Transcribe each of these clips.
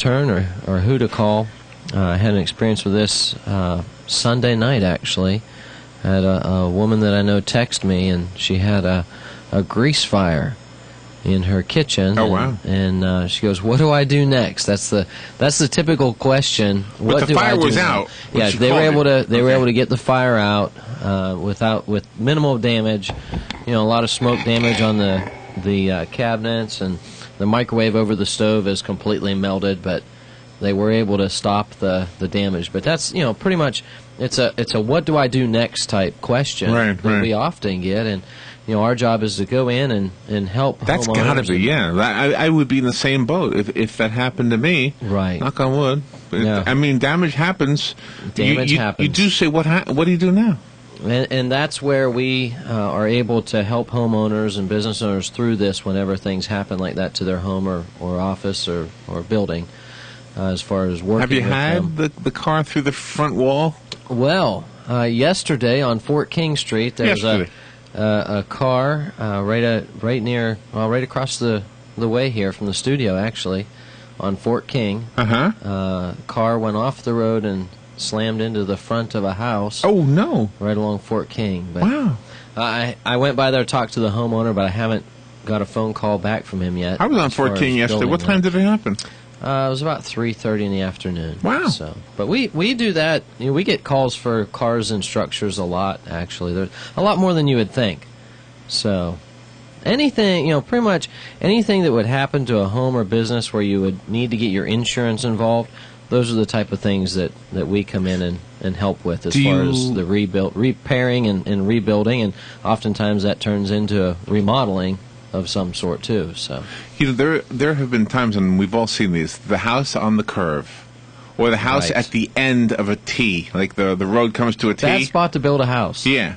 turn or who to call. I had an experience with this Sunday night, actually. I had a woman that I know text me, and she had a grease fire in her kitchen. Oh, wow. And she goes, "What do I do next?" That's the typical question. But the fire was out. Yeah, they were able to get the fire out with minimal damage. A lot of smoke damage on the cabinets, and the microwave over the stove is completely melted, but they were able to stop the damage. But that's pretty much it's a what do I do next type question that we often get, and our job is to go in and help. That's got to be, yeah. I would be in the same boat if that happened to me. Right. Knock on wood. Yeah. I mean, damage happens. Damage happens. You do say, what do you do now? And that's where we are able to help homeowners and business owners through this whenever things happen like that to their home or office or building, as far as working. Have you with had them. the car through the front wall? Well, yesterday on Fort King Street, there was a car right across the way here from the studio, actually, on Fort King. Car went off the road and slammed into the front of a house. Oh, no. Right along Fort King. But wow. I went by there to talk to the homeowner, but I haven't got a phone call back from him yet. I was on Fort King yesterday. What time did it happen? It was about 3:30 in the afternoon. Wow. But we do that. We get calls for cars and structures a lot, actually. There's a lot more than you would think. So anything, pretty much anything that would happen to a home or business where you would need to get your insurance involved, those are the type of things that we come in and help with as far as the repairing and rebuilding, and oftentimes that turns into a remodeling of some sort too. So there have been times, and we've all seen these, the house on the curve, or the house at the end of a T, like the road comes to a T. Bad spot to build a house. Yeah.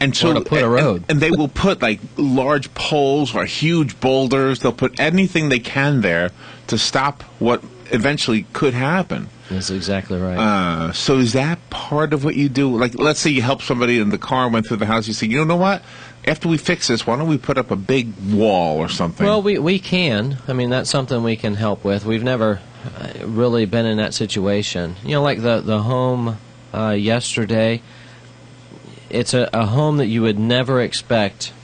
And so to put a road. And they will put like large poles or huge boulders. They'll put anything they can there to stop what eventually could happen. That's exactly right. So is that part of what you do? Like, let's say you help somebody and the car went through the house. You say, you know what? After we fix this, why don't we put up a big wall or something? Well, we can. I mean, that's something we can help with. We've never really been in that situation. Like the home yesterday, it's a home that you would never expect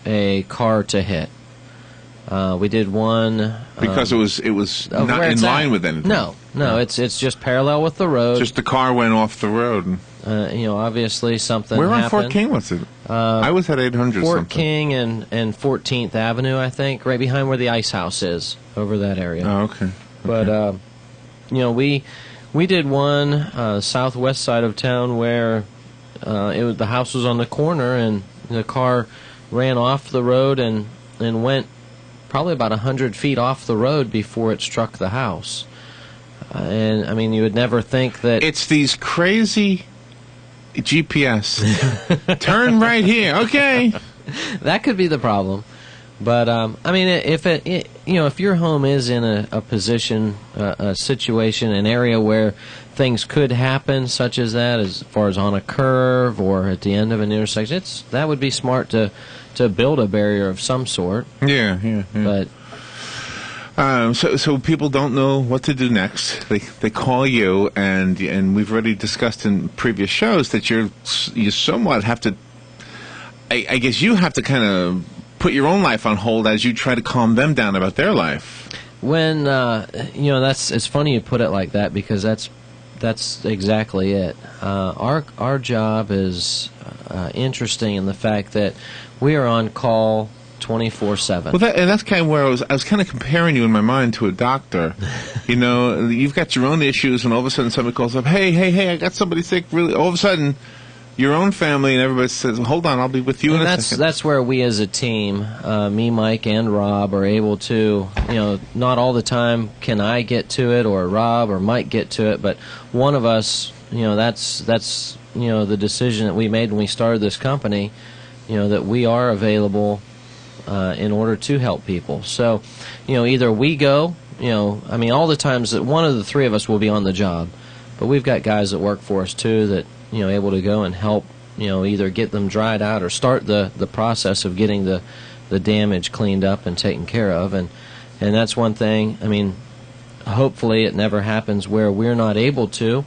a car to hit. We did one because it was not in line with anything. No, it's just parallel with the road. Just the car went off the road. Obviously something Where happened. on Fort King was it? I was at 800 Fort something. King and 14th Avenue, I think, right behind where the Ice House is, over that area. Oh, okay. But we did one southwest side of town where the house was on the corner, and the car ran off the road and went probably about 100 feet off the road before it struck the house. And, I mean, you would never think that... It's these crazy GPS. Turn right here. Okay. That could be the problem. But, I mean, if your home is in a position, a situation, an area where things could happen, such as that, as far as on a curve or at the end of an intersection, that would be smart to build a barrier of some sort. Yeah. But so people don't know what to do next. They call you, and we've already discussed in previous shows that you somewhat have to. I guess you have to kind of put your own life on hold as you try to calm them down about their life. When it's funny you put it like that, because that's exactly it. Our job is interesting in the fact that we are on call 24/7. Well, that's kind of where I was kind of comparing you in my mind to a doctor. You've got your own issues, and all of a sudden somebody calls up, hey, I got somebody sick. Really, all of a sudden, your own family and everybody says, hold on, I'll be with you in a second. That's where we as a team, me, Mike, and Rob, are able to, not all the time can I get to it, or Rob or Mike get to it, but one of us, that's the decision that we made when we started this company, that we are available in order to help people. So, either we go, all the times that one of the three of us will be on the job, but we've got guys that work for us too that, able to go and help, either get them dried out or start the process of getting the damage cleaned up and taken care of. And that's one thing. I mean, hopefully it never happens where we're not able to.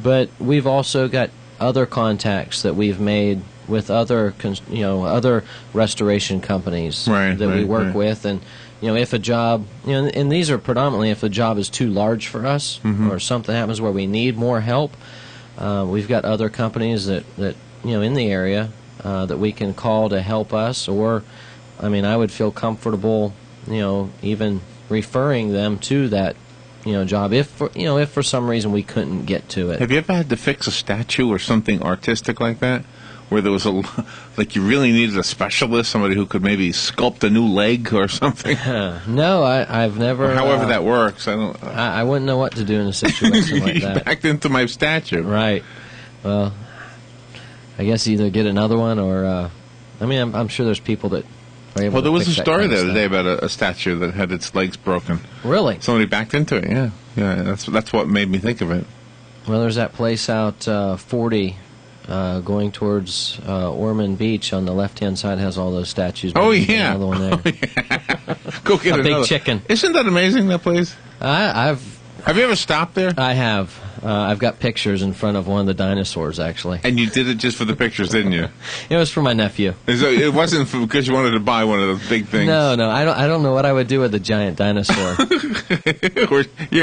But we've also got other contacts that we've made with other other restoration companies that we work with, and if a job, and these are predominantly if a job is too large for us, or something happens where we need more help, we've got other companies that in the area that we can call to help us. Or I would feel comfortable even referring them to that job if for some reason we couldn't get to it. Have you ever had to fix a statue or something artistic like that, where there was like you really needed a specialist, somebody who could maybe sculpt a new leg or something? No, I've never. Or however that works, I don't. I wouldn't know what to do in a situation like that. Backed into my statue. Right. Well, I guess either get another one or I'm sure there's people that. Well, there was a story the other day about a statue that had its legs broken. Really? Somebody backed into it. Yeah. That's what made me think of it. Well, there's that place out 40 going towards Ormond Beach on the left-hand side has all those statues. Oh yeah. Another one there. Oh, yeah. Go get a another. big chicken. Isn't that amazing, that place? Have you ever stopped there? I have. I've got pictures in front of one of the dinosaurs, actually. And you did it just for the pictures, didn't you? It was for my nephew. It wasn't because you wanted to buy one of those big things. No, I don't know what I would do with a giant dinosaur.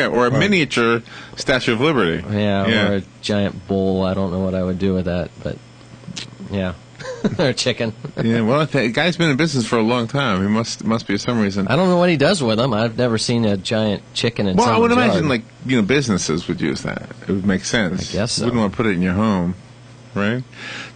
or a miniature Statue of Liberty. Yeah, or a giant bull. I don't know what I would do with that, but yeah. Or a chicken. Yeah, well, the guy's been in business for a long time. He must be some reason. I don't know what he does with them. I've never seen a giant chicken in I would yard. imagine, businesses would use that. It would make sense. I guess so. You wouldn't want to put it in your home, right?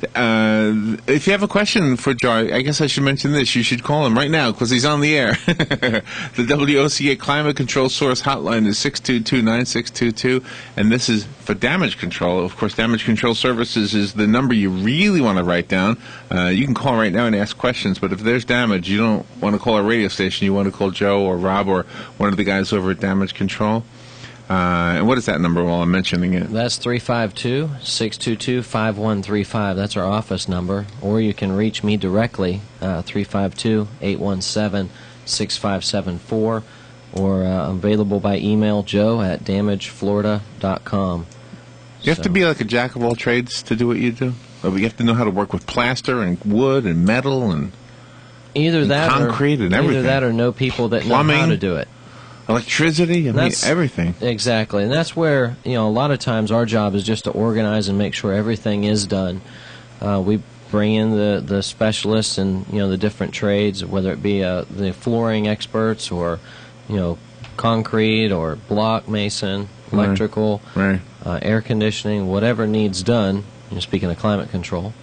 If you have a question for Joe, I guess I should mention this. You should call him right now because he's on the air. The WOCA Climate Control Source Hotline is 622-9622, and this is for damage control. Of course, Damage Control Services is the number you really want to write down. You can call right now and ask questions, but if there's damage, you don't want to call a radio station. You want to call Joe or Rob or one of the guys over at Damage Control. And what is that number while I'm mentioning it? That's 352-622-5135. That's our office number. Or you can reach me directly, 352-817-6574. Or available by email, joe@damageflorida.com. You have to be like a jack of all trades to do what you do? Or you have to know how to work with plaster and wood and metal and concrete and everything. Either that or know people that know how to do it. Electricity, everything. Exactly, and that's where a lot of times our job is just to organize and make sure everything is done. We bring in the specialists and the different trades, whether it be the flooring experts or concrete or block mason, electrical, air conditioning, whatever needs done. Speaking of climate control,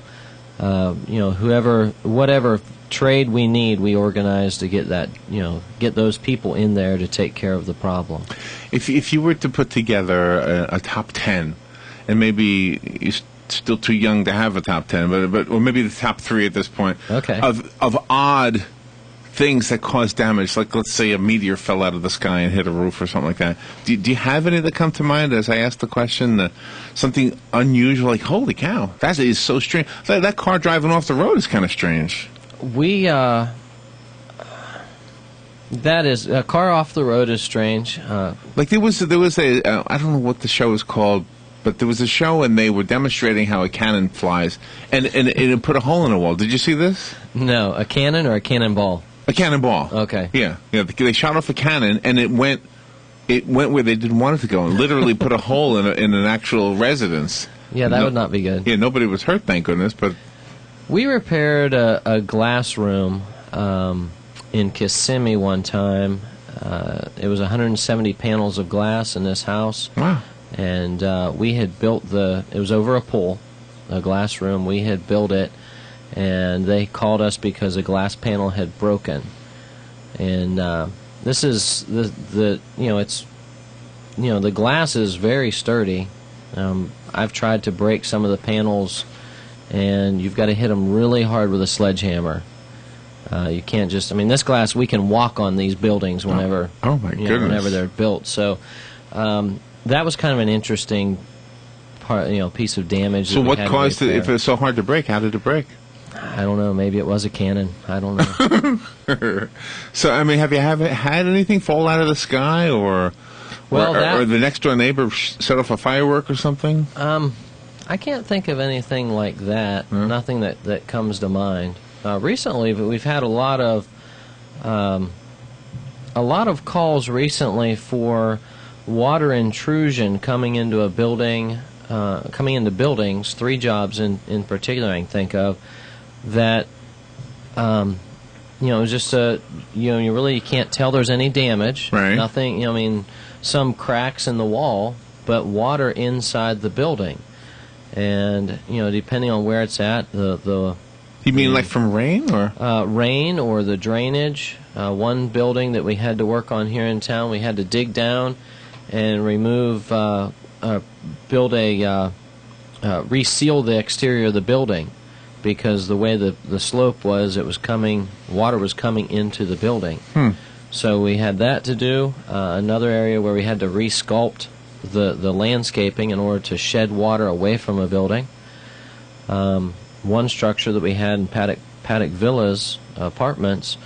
whatever trade we need, we organize to get that, get those people in there to take care of the problem. If you were to put together a top 10, and maybe you're still too young to have a top 10, but or maybe the top 3 at this point, okay, of odd things that cause damage, like let's say a meteor fell out of the sky and hit a roof or something like that. Do you have any that come to mind as I ask the question? Something unusual, like holy cow, that is so strange. That car driving off the road is kind of strange. That is a car off the road is strange. Like there was a I don't know what the show is called, but there was a show and they were demonstrating how a cannon flies, and it put a hole in a wall. Did you see this? No, a cannon or a cannonball? A cannonball. Okay. Yeah. They shot off a cannon and it went where they didn't want it to go, and literally put a hole in an actual residence. Yeah, that would not be good. Yeah, nobody was hurt, thank goodness, but. We repaired a glass room in Kissimmee one time. It was 170 panels of glass in this house. Wow. And we had built it was over a pool, a glass room. We had built it, and they called us because a glass panel had broken. And this is the glass is very sturdy. I've tried to break some of the panels, and you've got to hit them really hard with a sledgehammer. You can't just. this glass, we can walk on these buildings whenever. Oh my goodness! Whenever they're built. So that was kind of an interesting part, piece of damage. So what caused it? If it was so hard to break, how did it break? I don't know. Maybe it was a cannon. I don't know. So have you had anything fall out of the sky or Well, or the next door neighbor set off a firework or something? I can't think of anything like that. Nothing that comes to mind. Recently, we've had a lot of calls recently for water intrusion coming into a building, coming into buildings. 3 jobs in particular I can think of that. Just you really can't tell there's any damage. Right. Nothing. Some cracks in the wall, but water inside the building, and depending on where it's at, the You mean like from rain or rain or the drainage. One building that we had to work on here in town, we had to dig down and remove, reseal the exterior of the building, because the way the slope was, water was coming into the building. So we had that to do. Another area where we had to resculpt the landscaping in order to shed water away from a building. One structure that we had in Paddock Villas apartments,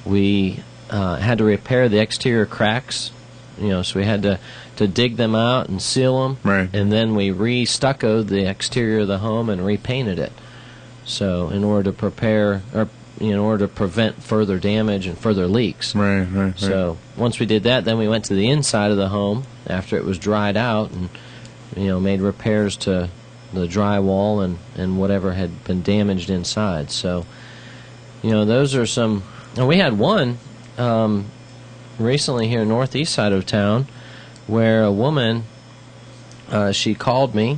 we had to repair the exterior cracks. So we had to dig them out and seal them, right. And then we re-stuccoed the exterior of the home and repainted it. So in order to prevent further damage and further leaks. Right. So once we did that, then we went to the inside of the home after it was dried out and made repairs to the drywall and whatever had been damaged inside. So those are some. And we had one recently here northeast side of town where a woman, she called me,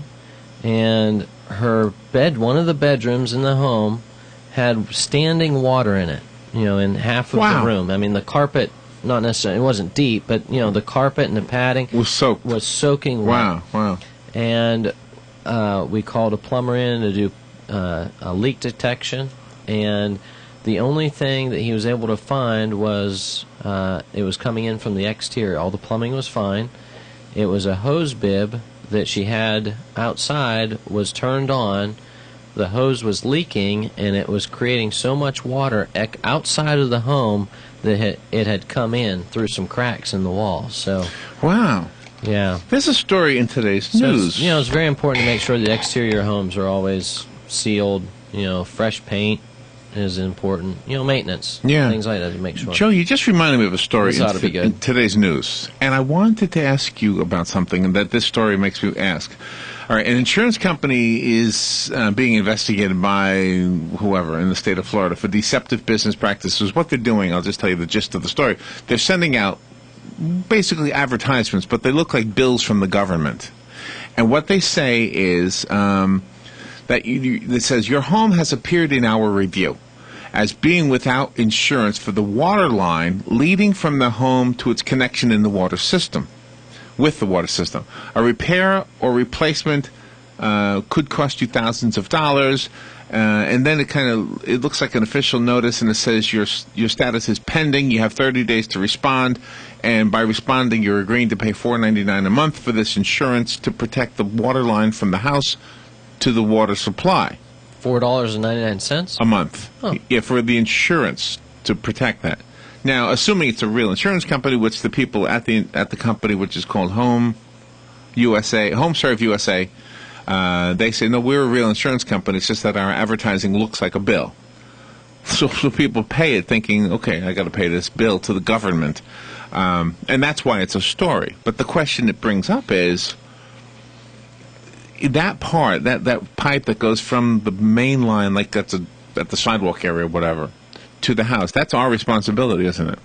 and one of the bedrooms in the home had standing water in it, in half of the room. The carpet, not necessarily, it wasn't deep, but the carpet and the padding was soaking wet. Wow. And we called a plumber in to do a leak detection, and the only thing that he was able to find was it was coming in from the exterior. All the plumbing was fine. It was a hose bib that she had outside was turned on. The hose was leaking, and it was creating so much water outside of the home that it had come in through some cracks in the wall. So, wow. Yeah. There's a story in today's news. It's very important to make sure the exterior homes are always sealed. Fresh paint is important. Maintenance. Yeah. Things like that to make sure. Joe, you just reminded me of a story This ought to be good. in today's news. And I wanted to ask you about something that this story makes me ask. All right, an insurance company is being investigated by whoever in the state of Florida for deceptive business practices. What they're doing, I'll just tell you the gist of the story. They're sending out basically advertisements, but they look like bills from the government. And what they say is that it says, your home has appeared in our review as being without insurance for the water line leading from the home to its connection in the water system. With the water system. A repair or replacement could cost you thousands of dollars, and then it looks like an official notice, and it says your status is pending. You have 30 days to respond, and by responding, you're agreeing to pay $4.99 a month for this insurance to protect the water line from the house to the water supply. $4.99 a month. Oh. Yeah, for the insurance to protect that. Now, assuming it's a real insurance company, which the people at the company, which is called Home Serve USA, they say, no, we're a real insurance company. It's just that our advertising looks like a bill. So people pay it thinking, okay, I got to pay this bill to the government. And that's why it's a story. But the question it brings up is, that part, that pipe that goes from the main line, like at the sidewalk area or whatever, to the house, that's our responsibility, isn't it?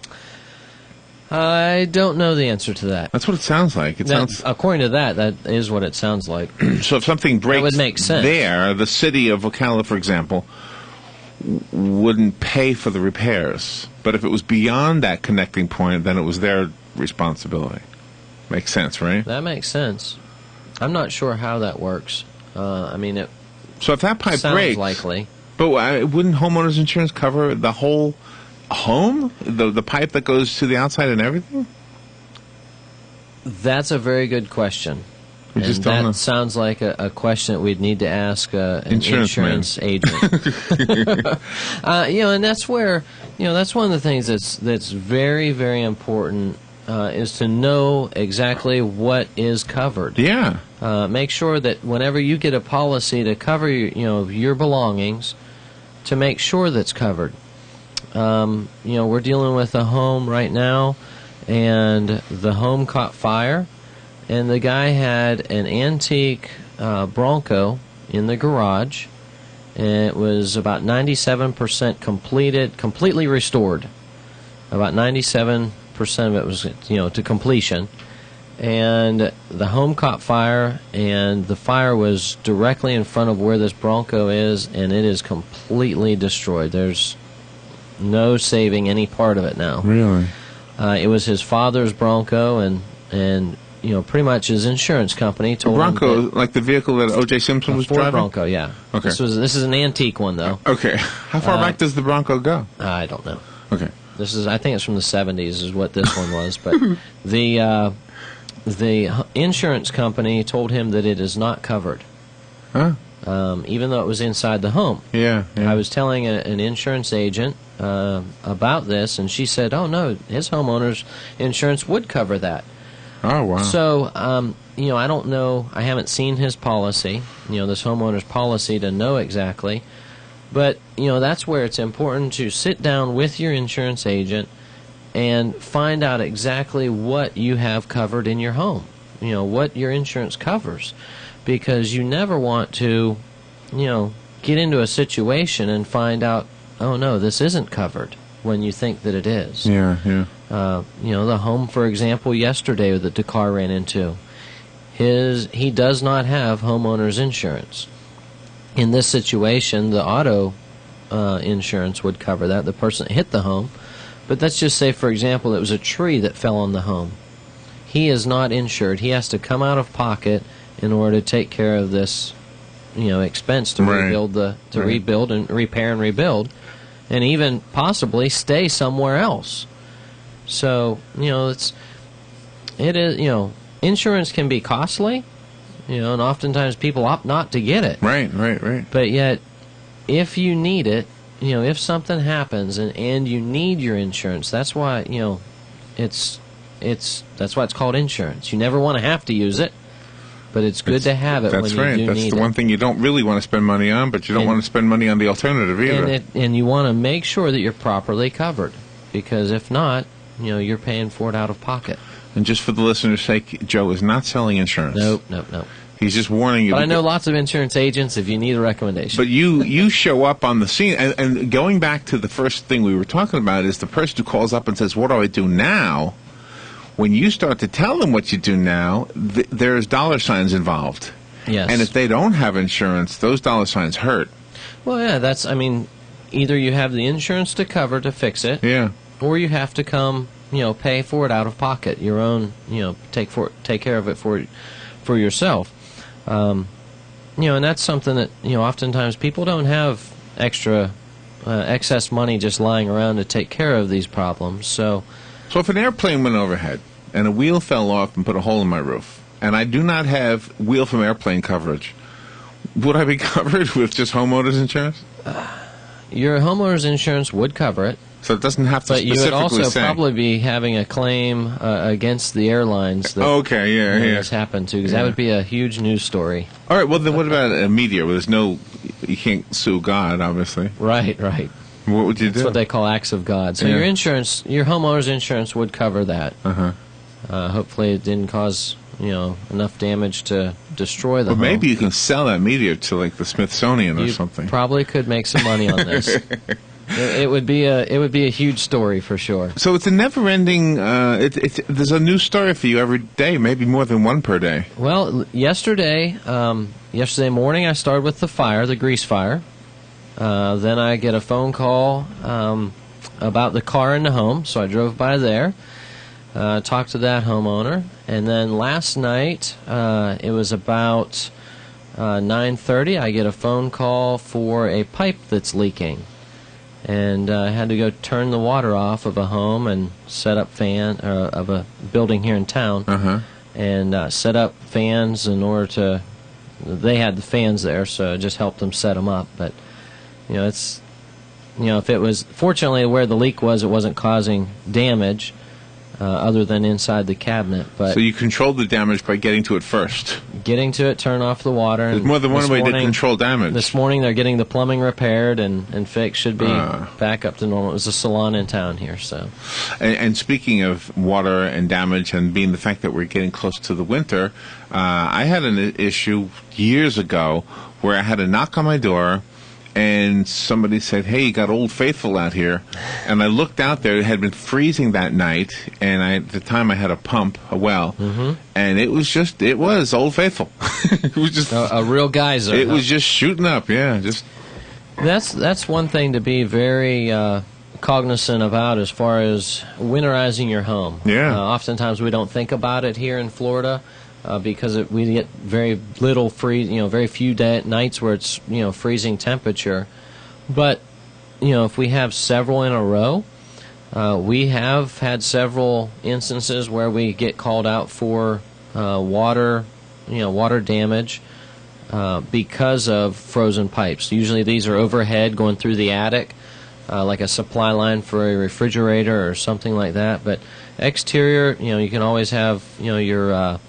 I don't know the answer to that. That's what it sounds like. According to that is what it sounds like. So if something breaks, that would make sense. There, the city of Ocala, for example, wouldn't pay for the repairs. But if it was beyond that connecting point, then it was their responsibility. Makes sense, right? That makes sense. I'm not sure how that works. So if that pipe sounds breaks, likely. But wouldn't homeowners insurance cover the whole home, the pipe that goes to the outside and everything? That's a very good question. We just don't know. Sounds like a question that we'd need to ask an insurance agent. And that's where that's one of the things that's very, very important is to know exactly what is covered. Yeah. Make sure that whenever you get a policy to cover your belongings, to make sure that's covered. We're dealing with a home right now, and the home caught fire, and the guy had an antique Bronco in the garage, and it was about 97% completely restored. About 97% of it was, to completion. And the home caught fire, and the fire was directly in front of where this Bronco is, and it is completely destroyed. There's no saving any part of it now. Really? It was his father's Bronco, and pretty much his insurance company told Bronco, him like the vehicle that O.J. Simpson was Ford driving? Bronco, yeah. Okay. This is an antique one, though. Okay. How far back does the Bronco go? I don't know. Okay. I think it's from the 70s is what this one was, but the insurance company told him that it is not covered. Huh? Even though it was inside the home. Yeah. I was telling an insurance agent about this, and she said, "Oh no, his homeowner's insurance would cover that." Oh wow. So, I don't know. I haven't seen his policy, this homeowner's policy, to know exactly. But that's where it's important to sit down with your insurance agent and find out exactly what you have covered in your home. What your insurance covers, because you never want to, get into a situation and find out, oh no, this isn't covered, when you think that it is. Yeah, yeah. The home, for example, yesterday that the car ran into, he does not have homeowner's insurance. In this situation, the auto insurance would cover that, the person that hit the home. But let's just say, for example, it was a tree that fell on the home. He is not insured. He has to come out of pocket in order to take care of this, expense to rebuild rebuild and repair and rebuild, and even possibly stay somewhere else. So insurance can be costly, and oftentimes people opt not to get it. Right. But yet, if you need it, if something happens and you need your insurance, that's why that's why it's called insurance. You never want to have to use it, but it's good to have it when you do need it. That's the one thing you don't really want to spend money on, but you don't want to spend money on the alternative either. And you want to make sure that you're properly covered, because if not, you're paying for it out of pocket. And just for the listener's sake, Joe is not selling insurance. Nope. He's just warning you. But I know lots of insurance agents if you need a recommendation. But you show up on the scene, and going back to the first thing we were talking about is the person who calls up and says, "What do I do now?" When you start to tell them what you do now, there's dollar signs involved. Yes. And if they don't have insurance, those dollar signs hurt. Well, yeah, either you have the insurance to cover to fix it, yeah, or you have to come, pay for it out of pocket, your own, take care of it for yourself. And that's something that, oftentimes people don't have excess money just lying around to take care of these problems. So if an airplane went overhead and a wheel fell off and put a hole in my roof, and I do not have wheel from airplane coverage, would I be covered with just homeowner's insurance? Your homeowner's insurance would cover it. So it doesn't have to but specifically say. But you would also probably be having a claim against the airlines that this happened to, because that would be a huge news story. All right, well, then what about a meteor where you can't sue God, obviously. Right. What would you do? That's what they call acts of God. So your homeowner's insurance would cover that. Uh-huh. Hopefully it didn't cause, enough damage to destroy the home. But maybe you can sell that meteor to, like, the Smithsonian or something. You probably could make some money on this. It would be a huge story for sure. So it's a never-ending. There's a new story for you every day, maybe more than one per day. Well, yesterday morning, I started with the grease fire. Then I get a phone call about the car in the home, so I drove by there, talked to that homeowner, and then last night it was about 9:30. I get a phone call for a pipe that's leaking. And I had to go turn the water off of a home and set up of a building here in town, and set up fans in order to. They had the fans there, so I just helped them set them up. But if it was fortunately where the leak was, it wasn't causing damage. other than inside the cabinet. But so you control the damage by getting to it first. Getting to it, turn off the water. There's more than one way to control damage. This morning they're getting the plumbing repaired and fixed. Should be back up to normal. It was a salon in town here. So. And speaking of water and damage and being the fact that we're getting close to the winter, I had an issue years ago where I had a knock on my door and somebody said, "Hey, you got Old Faithful out here." And I looked out there. It had been freezing that night, and at the time I had a pump, a well, and it was Old Faithful. It was just a real geyser. It was just shooting up, yeah. Just that's one thing to be very cognizant about as far as winterizing your home. Yeah. Oftentimes we don't think about it here in Florida. Because we get very little very few nights where it's freezing temperature, but if we have several in a row, we have had several instances where we get called out for water damage because of frozen pipes. Usually these are overhead going through the attic, like a supply line for a refrigerator or something like that. But exterior, you can always have your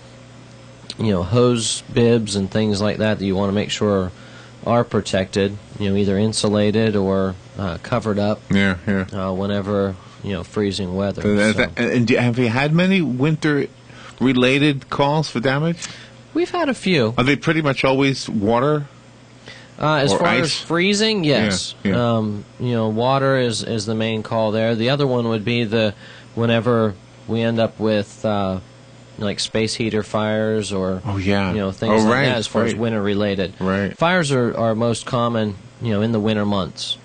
hose bibs and things like that you want to make sure are protected, either insulated or covered up. Whenever freezing weather. And have you had many winter-related calls for damage? We've had a few. Are they pretty much always water? As far ice? as freezing, yes. Water is the main call there. The other one would be whenever we end up with like space heater fires or things like that as far as winter related. Right. Fires are most common in the winter months.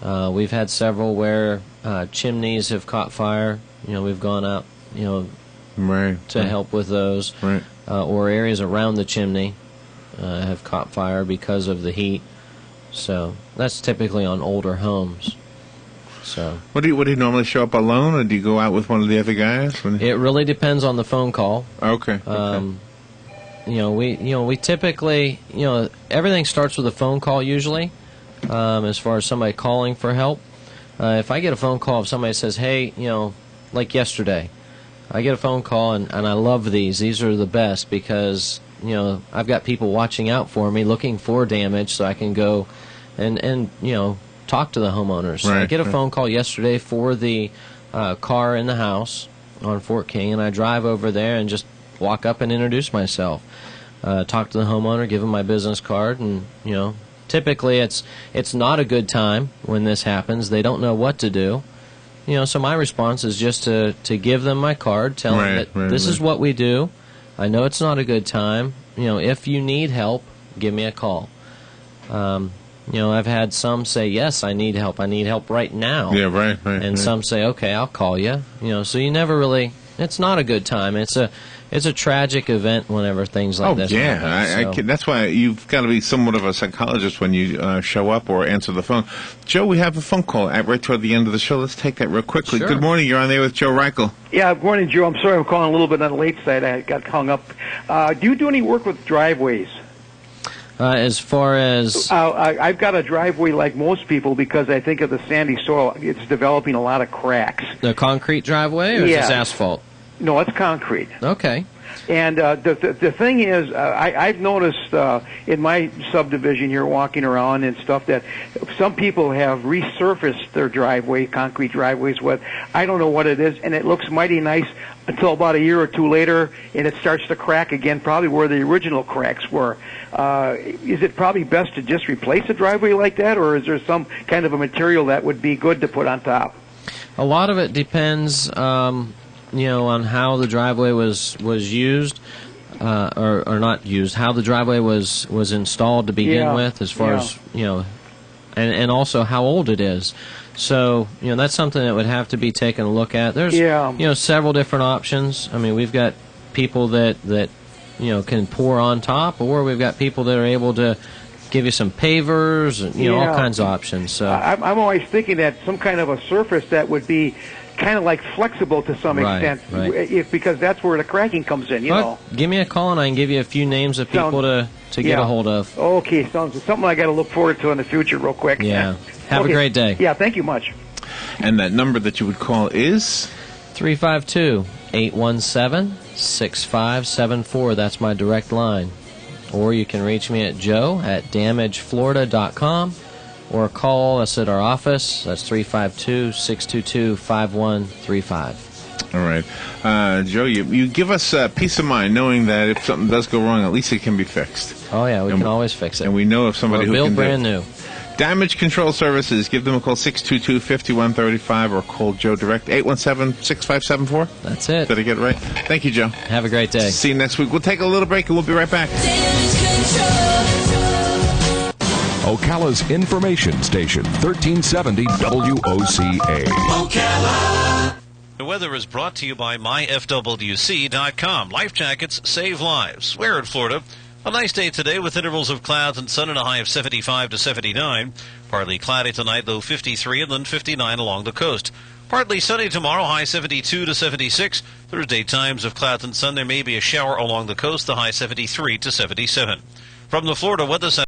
We've had several where chimneys have caught fire. We've gone out to help with those. Right. Or areas around the chimney have caught fire because of the heat. So that's typically on older homes. So, what do you normally show up alone, or do you go out with one of the other guys? It really depends on the phone call. Okay. We typically everything starts with a phone call usually. As far as somebody calling for help, if I get a phone call, if somebody says, "Hey, like yesterday," I get a phone call and I love these. These are the best because I've got people watching out for me, looking for damage, so I can go and talk to the homeowners. Right, I get a phone call yesterday for the car in the house on Fort King, and I drive over there and just walk up and introduce myself, talk to the homeowner, give him my business card, and typically it's not a good time when this happens. They don't know what to do, so my response is just to give them my card, tell them that this is what we do. I know it's not a good time. If you need help, give me a call. I've had some say, "Yes, I need help. I need help right now." Yeah, right. And some say, "Okay, I'll call you." So you never really. It's not a good time. It's a tragic event whenever things like this happen. So. That's why you've got to be somewhat of a psychologist when you show up or answer the phone. Joe, we have a phone call right toward the end of the show. Let's take that real quickly. Sure. Good morning. You're on there with Joe Reichel. Yeah, good morning, Joe. I'm sorry I'm calling a little bit on the late side. I got hung up. Do you do any work with driveways? As far as I've got a driveway like most people because I think of the sandy soil. It's developing a lot of cracks. The concrete driveway or just asphalt? No, it's concrete. Okay. And the thing is, I've noticed in my subdivision here, walking around and stuff, that some people have resurfaced their concrete driveways with, I don't know what it is, and it looks mighty nice until about a year or two later, and it starts to crack again, probably where the original cracks were. Is it probably best to just replace a driveway like that, or is there some kind of a material that would be good to put on top? A lot of it depends, on how the driveway was used, or not used, how the driveway was installed to begin with, as far as, and also how old it is. So, that's something that would have to be taken a look at. There's, several different options. I mean, we've got people that can pour on top, or we've got people that are able to give you some pavers, and, all kinds of options. So I'm always thinking that some kind of a surface that would be kind of like flexible to some extent, because that's where the cracking comes in, Give me a call and I can give you a few names of people to get a hold of. Okay, sounds something I got to look forward to in the future real quick. Yeah. Have a great day. Yeah, thank you much. And that number that you would call is? 352-817-6574. That's my direct line. Or you can reach me at joe@damageflorida.com or call us at our office. That's 352-622-5135. All right. Joe, you give us peace of mind knowing that if something does go wrong, at least it can be fixed. Oh, yeah, we can always fix it. And we know of somebody who built can brand new. Damage Control Services. Give them a call, 622-5135, or call Joe direct, 817-6574. That's it. Did I get it right? Thank you, Joe. Have a great day. See you next week. We'll take a little break, and we'll be right back. Ocala's information station, 1370 WOCA. Ocala. The weather is brought to you by myfwc.com. Life jackets save lives. We're in Florida. A nice day today with intervals of clouds and sun and a high of 75 to 79. Partly cloudy tonight, low 53, and then 59 along the coast. Partly sunny tomorrow, high 72 to 76. Thursday, times of clouds and sun. There may be a shower along the coast, the high 73 to 77. From the Florida Weather Center.